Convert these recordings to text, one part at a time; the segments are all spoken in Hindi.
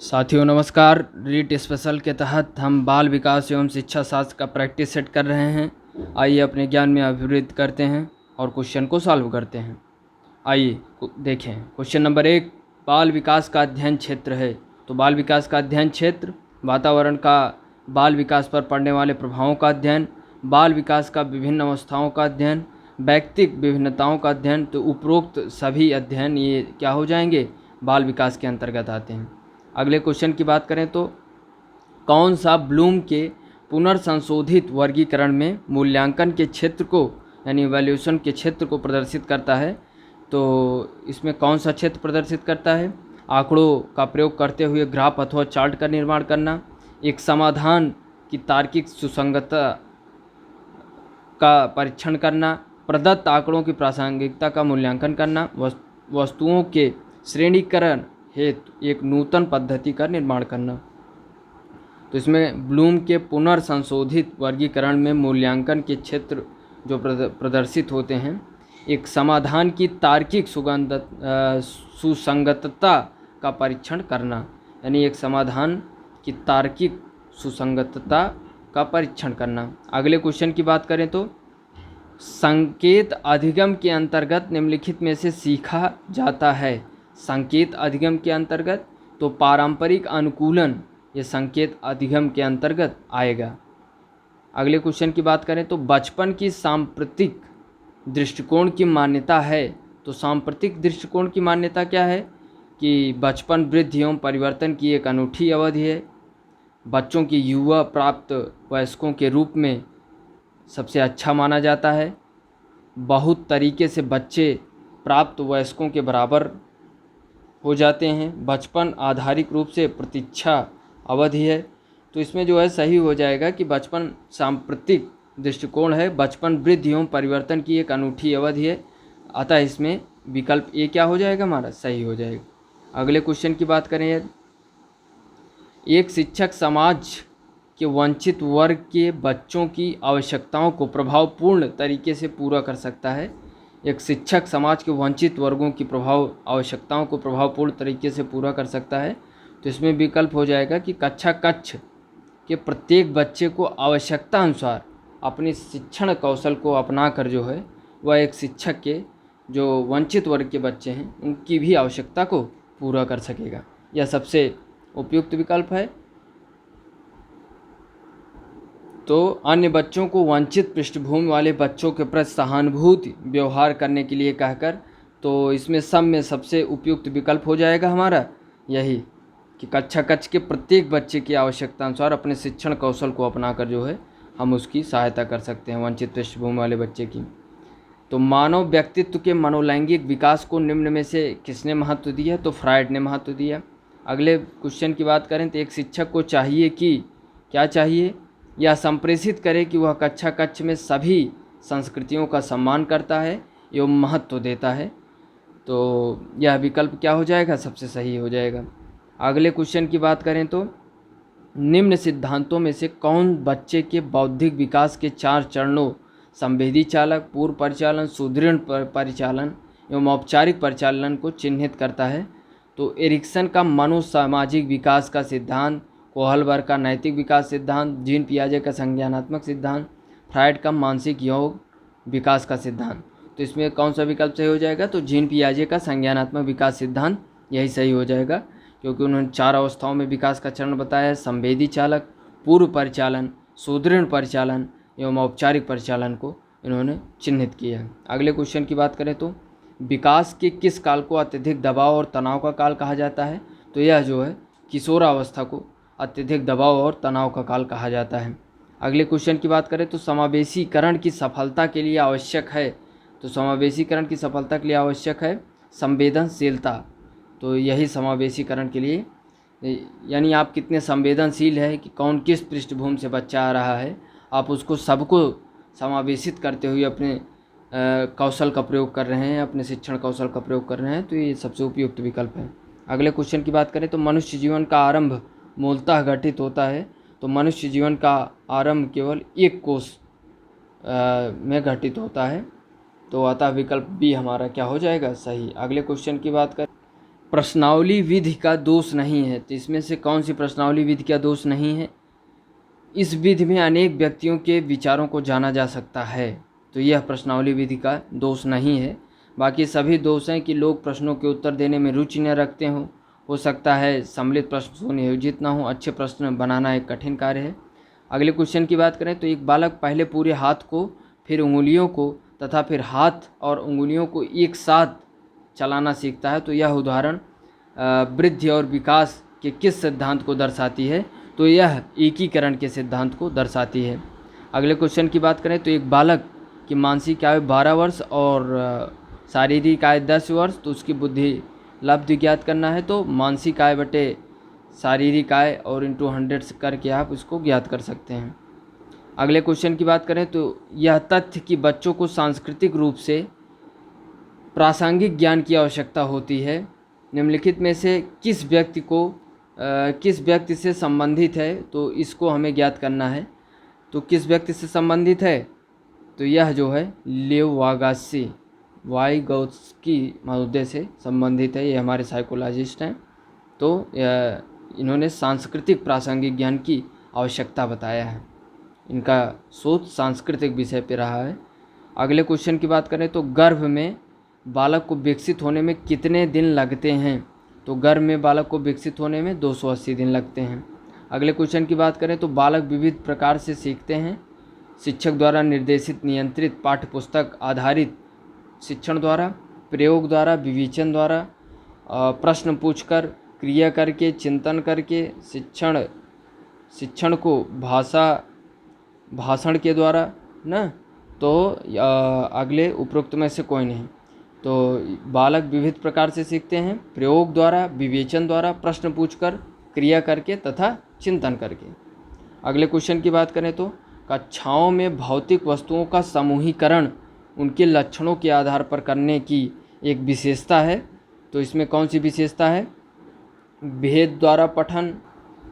साथियों नमस्कार। रीट स्पेशल के तहत हम बाल विकास एवं शिक्षा शास्त्र का प्रैक्टिस सेट कर रहे हैं। आइए अपने ज्ञान में अभिवृद्धि करते हैं और क्वेश्चन को सॉल्व करते हैं। आइए देखें क्वेश्चन नंबर 1, बाल विकास का अध्ययन क्षेत्र है। तो बाल विकास का अध्ययन क्षेत्र वातावरण का बाल विकास पर पड़ने वाले प्रभावों का अध्ययन, बाल विकास का विभिन्न अवस्थाओं का अध्ययन, व्यक्तिक विभिन्नताओं का अध्ययन। तो उपरोक्त सभी अध्ययन ये क्या हो जाएंगे, बाल विकास के अंतर्गत आते हैं। अगले क्वेश्चन की बात करें तो कौन सा ब्लूम के पुनर्संशोधित वर्गीकरण में मूल्यांकन के क्षेत्र को यानी इवैल्यूएशन के क्षेत्र को प्रदर्शित करता है। तो इसमें कौन सा क्षेत्र प्रदर्शित करता है, आंकड़ों का प्रयोग करते हुए ग्राफ अथवा चार्ट का निर्माण करना, एक समाधान की तार्किक सुसंगतता का परीक्षण करना, प्रदत्त आंकड़ों की प्रासंगिकता का मूल्यांकन करना, वस्तुओं के श्रेणीकरण हेतु एक नूतन पद्धति का निर्माण करना। तो इसमें ब्लूम के पुनर्संशोधित वर्गीकरण में मूल्यांकन के क्षेत्र जो प्रदर्शित होते हैं, एक समाधान की तार्किक सुसंगतता का परीक्षण करना, यानी एक समाधान की तार्किक सुसंगतता का परीक्षण करना। अगले क्वेश्चन की बात करें तो संकेत अधिगम के अंतर्गत निम्नलिखित में से सीखा जाता है। संकेत अधिगम के अंतर्गत तो पारंपरिक अनुकूलन ये संकेत अधिगम के अंतर्गत आएगा। अगले क्वेश्चन की बात करें तो बचपन की सांप्रतिक दृष्टिकोण की मान्यता है। तो सांप्रतिक दृष्टिकोण की मान्यता क्या है कि बचपन वृद्धि एवं परिवर्तन की एक अनूठी अवधि है। बच्चों की युवा प्राप्त वयस्कों के रूप में सबसे अच्छा माना जाता है। बहुत तरीके से बच्चे प्राप्त वयस्कों के बराबर हो जाते हैं। बचपन आधारिक रूप से प्रतीक्षा अवधि है। तो इसमें जो है सही हो जाएगा कि बचपन सांप्रतिक दृष्टिकोण है, बचपन वृद्धि एवं परिवर्तन की एक अनूठी अवधि है। अतः इसमें विकल्प ए क्या हो जाएगा, हमारा सही हो जाएगा। अगले क्वेश्चन की बात करें, एक शिक्षक समाज के वंचित वर्ग के बच्चों की आवश्यकताओं को प्रभावपूर्ण तरीके से पूरा कर सकता है। एक शिक्षक समाज के वंचित वर्गों की आवश्यकताओं को प्रभावपूर्ण तरीके से पूरा कर सकता है। तो इसमें विकल्प हो जाएगा कि कक्षा कक्ष के प्रत्येक बच्चे को आवश्यकता अनुसार अपनी शिक्षण कौशल को अपनाकर जो है वह एक शिक्षक के जो वंचित वर्ग के बच्चे हैं उनकी भी आवश्यकता को पूरा कर सकेगा। यह सबसे उपयुक्त विकल्प है। तो अन्य बच्चों को वंचित पृष्ठभूमि वाले बच्चों के प्रति सहानुभूति व्यवहार करने के लिए कहकर, तो इसमें सब में सबसे उपयुक्त विकल्प हो जाएगा हमारा यही कि कक्षा कक्ष के प्रत्येक बच्चे की आवश्यकता अनुसार अपने शिक्षण कौशल को अपनाकर जो है हम उसकी सहायता कर सकते हैं, वंचित पृष्ठभूमि वाले बच्चे की। तो मानव व्यक्तित्व के मनोलैंगिक विकास को निम्न में से किसने महत्व दिया, तो फ्रायड ने महत्व दिया। अगले क्वेश्चन की बात करें तो एक शिक्षक को चाहिए कि क्या चाहिए, यह संप्रेषित करे कि वह कक्षा कक्ष में सभी संस्कृतियों का सम्मान करता है एवं महत्व देता है। तो यह विकल्प क्या हो जाएगा, सबसे सही हो जाएगा। अगले क्वेश्चन की बात करें तो निम्न सिद्धांतों में से कौन बच्चे के बौद्धिक विकास के 4 चरणों संवेदी चालक, पूर्व परिचालन, सुदृढ़ परिचालन एवं औपचारिक परिचालन को चिन्हित करता है। तो एरिक्सन का मनोसामाजिक विकास का सिद्धांत, कोहलबर्ग का नैतिक विकास सिद्धांत, जीन पियाजे का संज्ञानात्मक सिद्धांत, फ्रायड का मानसिक योग विकास का सिद्धांत। तो इसमें कौन सा विकल्प सही हो जाएगा, तो जीन पियाजे का संज्ञानात्मक विकास सिद्धांत यही सही हो जाएगा, क्योंकि उन्होंने 4 अवस्थाओं में विकास का चरण बताया है, संवेदी चालक, पूर्व परिचालन, सुदृढ़ परिचालन एवं औपचारिक परिचालन को इन्होंने चिन्हित किया है। अगले क्वेश्चन की बात करें तो विकास के किस काल को अत्यधिक दबाव और तनाव का काल कहा जाता है। तो यह जो है किशोरावस्था को अत्यधिक दबाव और तनाव का काल कहा जाता है। अगले क्वेश्चन की बात करें तो समावेशीकरण की सफलता के लिए आवश्यक है। तो समावेशीकरण की सफलता के लिए आवश्यक है संवेदनशीलता। तो यही समावेशीकरण के लिए, यानी आप कितने संवेदनशील है कि कौन किस पृष्ठभूमि से बच्चा आ रहा है, आप उसको सबको समावेशित करते हुए अपने कौशल का प्रयोग कर रहे हैं, अपने शिक्षण कौशल का प्रयोग कर रहे हैं। तो ये सबसे उपयुक्त विकल्प है। अगले क्वेश्चन की बात करें तो मनुष्य जीवन का आरंभ मूलतः घटित होता है। तो मनुष्य जीवन का आरंभ केवल एक कोष में घटित होता है। तो अतः विकल्प बी हमारा क्या हो जाएगा, सही। अगले क्वेश्चन की बात करें प्रश्नावली विधि का दोष नहीं है। तो इसमें से कौन सी प्रश्नावली विधि का दोष नहीं है? इस विधि में अनेक व्यक्तियों के विचारों को जाना जा सकता है, तो यह प्रश्नावली विधि का दोष नहीं है। बाकी सभी दोष हैं कि लोग प्रश्नों के उत्तर देने में रुचि न रखते हों, हो सकता है सम्मिलित प्रश्न सुनियोजित न हो, अच्छे प्रश्न बनाना एक कठिन कार्य है। अगले क्वेश्चन की बात करें तो एक बालक पहले पूरे हाथ को, फिर उंगलियों को तथा फिर हाथ और उंगलियों को एक साथ चलाना सीखता है, तो यह उदाहरण वृद्धि और विकास के किस सिद्धांत को दर्शाती है? तो यह एकीकरण के सिद्धांत को दर्शाती है। अगले क्वेश्चन की बात करें तो एक बालक की मानसिक आयु 12 वर्ष और शारीरिक आयु 10 वर्ष, तो उसकी बुद्धि लब्धि ज्ञात करना है। तो मानसिक आय बटे शारीरिक आय और इंटू 100 से करके आप इसको ज्ञात कर सकते हैं। अगले क्वेश्चन की बात करें तो यह तथ्य कि बच्चों को सांस्कृतिक रूप से प्रासंगिक ज्ञान की आवश्यकता होती है, निम्नलिखित में से किस व्यक्ति से संबंधित है? तो इसको हमें ज्ञात करना है। तो किस व्यक्ति से संबंधित है? तो यह जो है लेव वाइगोत्स्की महोदय से संबंधित है। ये हमारे साइकोलॉजिस्ट हैं। तो इन्होंने सांस्कृतिक प्रासंगिक ज्ञान की आवश्यकता बताया है। इनका शोध सांस्कृतिक विषय पे रहा है। अगले क्वेश्चन की बात करें तो गर्भ में बालक को विकसित होने में कितने दिन लगते हैं? तो गर्भ में बालक को विकसित होने में 280 दिन लगते हैं। अगले क्वेश्चन की बात करें तो बालक विविध प्रकार से सीखते हैं, शिक्षक द्वारा निर्देशित नियंत्रित पाठ्यपुस्तक आधारित शिक्षण द्वारा, प्रयोग द्वारा, विवेचन द्वारा, प्रश्न पूछकर, क्रिया करके, चिंतन करके, शिक्षण को भाषण के द्वारा ना। तो अगले उपरोक्त में से कोई नहीं। तो बालक विविध प्रकार से सीखते हैं, प्रयोग द्वारा, विवेचन द्वारा, प्रश्न पूछकर, क्रिया करके तथा चिंतन करके। अगले क्वेश्चन की बात करें तो कक्षाओं में भौतिक वस्तुओं का समूहीकरण उनके लक्षणों के आधार पर करने की एक विशेषता है। तो इसमें कौन सी विशेषता है? भेद द्वारा पठन,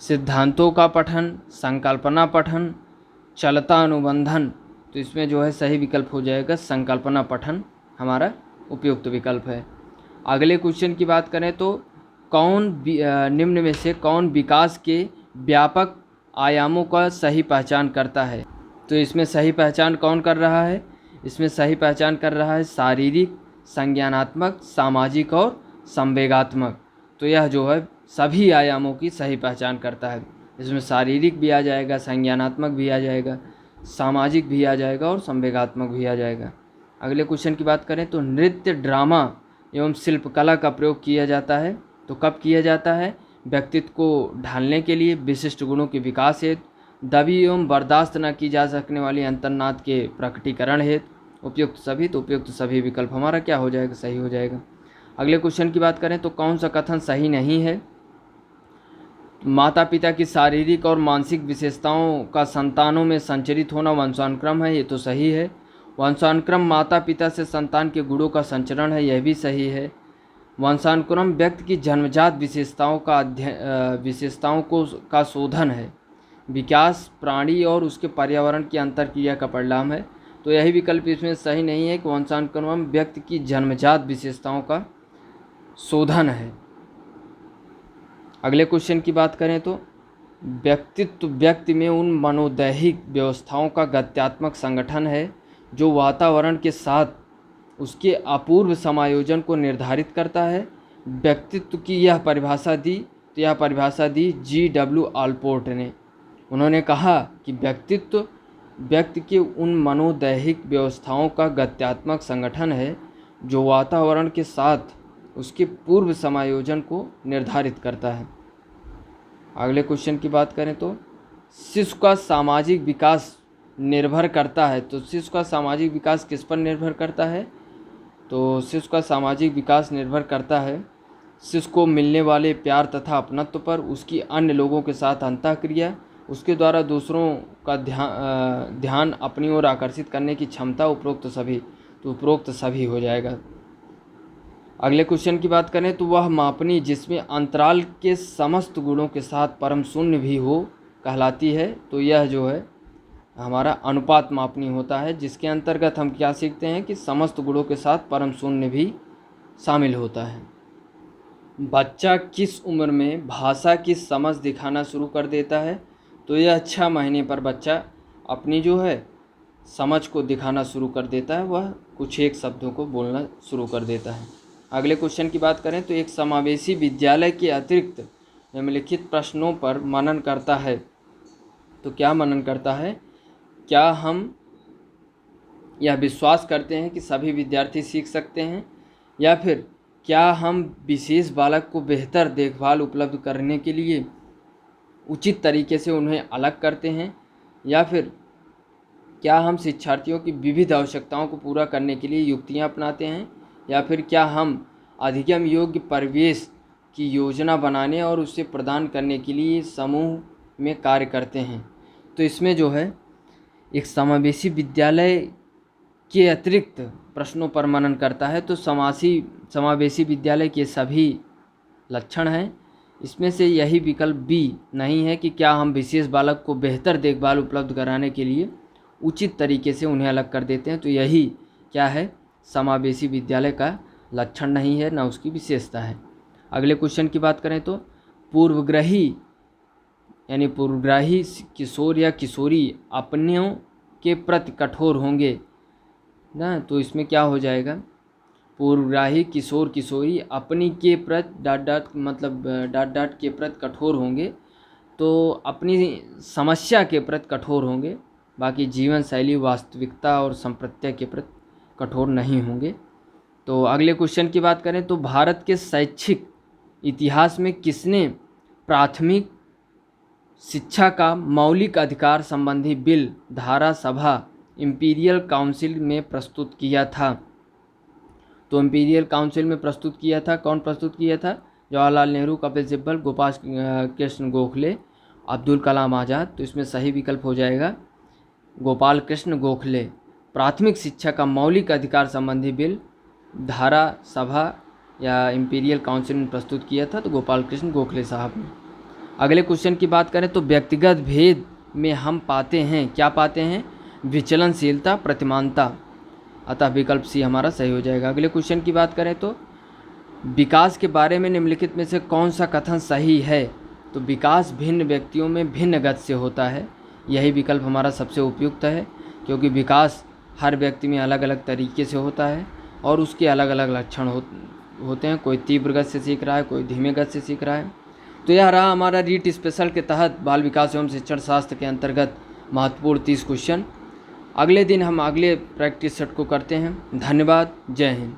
सिद्धांतों का पठन, संकल्पना पठन, चलता अनुबंधन। तो इसमें जो है सही विकल्प हो जाएगा संकल्पना पठन, हमारा उपयुक्त विकल्प है। अगले क्वेश्चन की बात करें तो निम्न में से कौन विकास के व्यापक आयामों का सही पहचान करता है? तो इसमें सही पहचान कौन कर रहा है? इसमें सही पहचान कर रहा है शारीरिक, संज्ञानात्मक, सामाजिक और संवेगात्मक। तो यह जो है सभी आयामों की सही पहचान करता है। इसमें शारीरिक भी आ जाएगा, संज्ञानात्मक भी आ जाएगा, सामाजिक भी आ जाएगा और संवेगात्मक भी आ जाएगा। अगले क्वेश्चन की बात करें तो नृत्य, ड्रामा एवं शिल्पकला का प्रयोग किया जाता है। तो कब किया जाता है? व्यक्तित्व को ढालने के लिए, विशिष्ट गुणों के विकास हेतु, दबी एवं बर्दाश्त न की जा सकने वाली अंतर्नाद के प्रकटीकरण हेतु। उपयुक्त सभी, तो उपयुक्त सभी विकल्प हमारा क्या हो जाएगा? सही हो जाएगा। अगले क्वेश्चन की बात करें तो कौन सा कथन सही नहीं है? माता पिता की शारीरिक और मानसिक विशेषताओं का संतानों में संचरित होना वंशानुक्रम है, ये तो सही है। वंशानुक्रम माता पिता से संतान के गुणों का संचरण है, यह भी सही है। वंशानुक्रम व्यक्ति की जन्मजात विशेषताओं का शोधन है। विकास प्राणी और उसके पर्यावरण की अंतरक्रिया का परिणाम है। तो यही विकल्प इसमें सही नहीं है कि वंशानुक्रम व्यक्ति की जन्मजात विशेषताओं का शोधन है। अगले क्वेश्चन की बात करें तो व्यक्तित्व व्यक्ति में उन मनोदैहिक व्यवस्थाओं का गत्यात्मक संगठन है जो वातावरण के साथ उसके अपूर्व समायोजन को निर्धारित करता है। व्यक्तित्व की यह परिभाषा दी G.W. ऑलपोर्ट ने। उन्होंने कहा कि व्यक्तित्व व्यक्ति के उन मनोदैहिक व्यवस्थाओं का गत्यात्मक संगठन है जो वातावरण के साथ उसके पूर्व समायोजन को निर्धारित करता है। अगले क्वेश्चन की बात करें तो शिशु का सामाजिक विकास निर्भर करता है। तो शिशु का सामाजिक विकास किस पर निर्भर करता है? तो शिशु का सामाजिक विकास निर्भर करता है शिशु को मिलने वाले प्यार तथा अपनत्व पर, उसकी अन्य लोगों के साथ अंतःक्रिया, उसके द्वारा दूसरों का ध्यान अपनी ओर आकर्षित करने की क्षमता, उपरोक्त सभी। तो उपरोक्त सभी हो जाएगा। अगले क्वेश्चन की बात करें तो वह मापनी जिसमें अंतराल के समस्त गुणों के साथ परम शून्य भी हो कहलाती है। तो यह जो है हमारा अनुपात मापनी होता है, जिसके अंतर्गत हम क्या सीखते हैं कि समस्त गुणों के साथ परम शून्य भी शामिल होता है। बच्चा किस उम्र में भाषा की समझ दिखाना शुरू कर देता है? तो यह 6 महीने पर बच्चा अपनी जो है समझ को दिखाना शुरू कर देता है, वह कुछ एक शब्दों को बोलना शुरू कर देता है। अगले क्वेश्चन की बात करें तो एक समावेशी विद्यालय के अतिरिक्त निम्नलिखित प्रश्नों पर मनन करता है। तो क्या मनन करता है? क्या हम यह विश्वास करते हैं कि सभी विद्यार्थी सीख सकते हैं, या फिर क्या हम विशेष बालक को बेहतर देखभाल उपलब्ध करने के लिए उचित तरीके से उन्हें अलग करते हैं, या फिर क्या हम शिक्षार्थियों की विविध आवश्यकताओं को पूरा करने के लिए युक्तियां अपनाते हैं, या फिर क्या हम अधिगम योग्य परिवेश की योजना बनाने और उसे प्रदान करने के लिए समूह में कार्य करते हैं। तो इसमें जो है एक समावेशी विद्यालय के अतिरिक्त प्रश्नों पर मनन करता है। तो समावेशी विद्यालय के सभी लक्षण हैं। इसमें से यही विकल्प बी नहीं है कि क्या हम विशेष बालक को बेहतर देखभाल उपलब्ध कराने के लिए उचित तरीके से उन्हें अलग कर देते हैं। तो यही क्या है, समावेशी विद्यालय का लक्षण नहीं है, ना उसकी विशेषता है। अगले क्वेश्चन की बात करें तो पूर्वग्रही यानी पूर्वग्राही किशोर या किशोरी अपनों के प्रति कठोर होंगे ना। तो इसमें क्या हो जाएगा, पूर्वग्राही किशोर किशोरी अपनी के प्रति डॉट के प्रति कठोर होंगे। तो अपनी समस्या के प्रति कठोर होंगे, बाकी जीवन शैली वास्तविकता और संप्रत्य के प्रति कठोर नहीं होंगे। तो अगले क्वेश्चन की बात करें तो भारत के शैक्षिक इतिहास में किसने प्राथमिक शिक्षा का मौलिक अधिकार संबंधी बिल धारा सभा इंपीरियल काउंसिल में प्रस्तुत किया था? तो इंपीरियल काउंसिल में प्रस्तुत किया था, कौन प्रस्तुत किया था? जवाहरलाल नेहरू, कपिल सिब्बल, गोपाल कृष्ण गोखले, अब्दुल कलाम आज़ाद। तो इसमें सही विकल्प हो जाएगा गोपाल कृष्ण गोखले। प्राथमिक शिक्षा का मौलिक अधिकार संबंधी बिल धारा सभा या इंपीरियल काउंसिल में प्रस्तुत किया था, तो गोपाल कृष्ण गोखले साहब ने। अगले क्वेश्चन की बात करें तो व्यक्तिगत भेद में हम पाते हैं, क्या पाते हैं? विचलनशीलता, प्रतिमानता। अतः विकल्प सी हमारा सही हो जाएगा। अगले क्वेश्चन की बात करें तो विकास के बारे में निम्नलिखित में से कौन सा कथन सही है? तो विकास भिन्न व्यक्तियों में भिन्न गति से होता है। यही विकल्प हमारा सबसे उपयुक्त है, क्योंकि विकास हर व्यक्ति में अलग अलग तरीके से होता है और उसके अलग अलग लक्षण होते हैं। कोई तीव्र गति से सीख रहा है, कोई धीमे गति से सीख रहा है। तो यह रहा हमारा रीट स्पेशल के तहत बाल विकास एवं शिक्षण शास्त्र के अंतर्गत महत्वपूर्ण 30 क्वेश्चन। अगले दिन हम अगले प्रैक्टिस सेट को करते हैं। धन्यवाद। जय हिंद।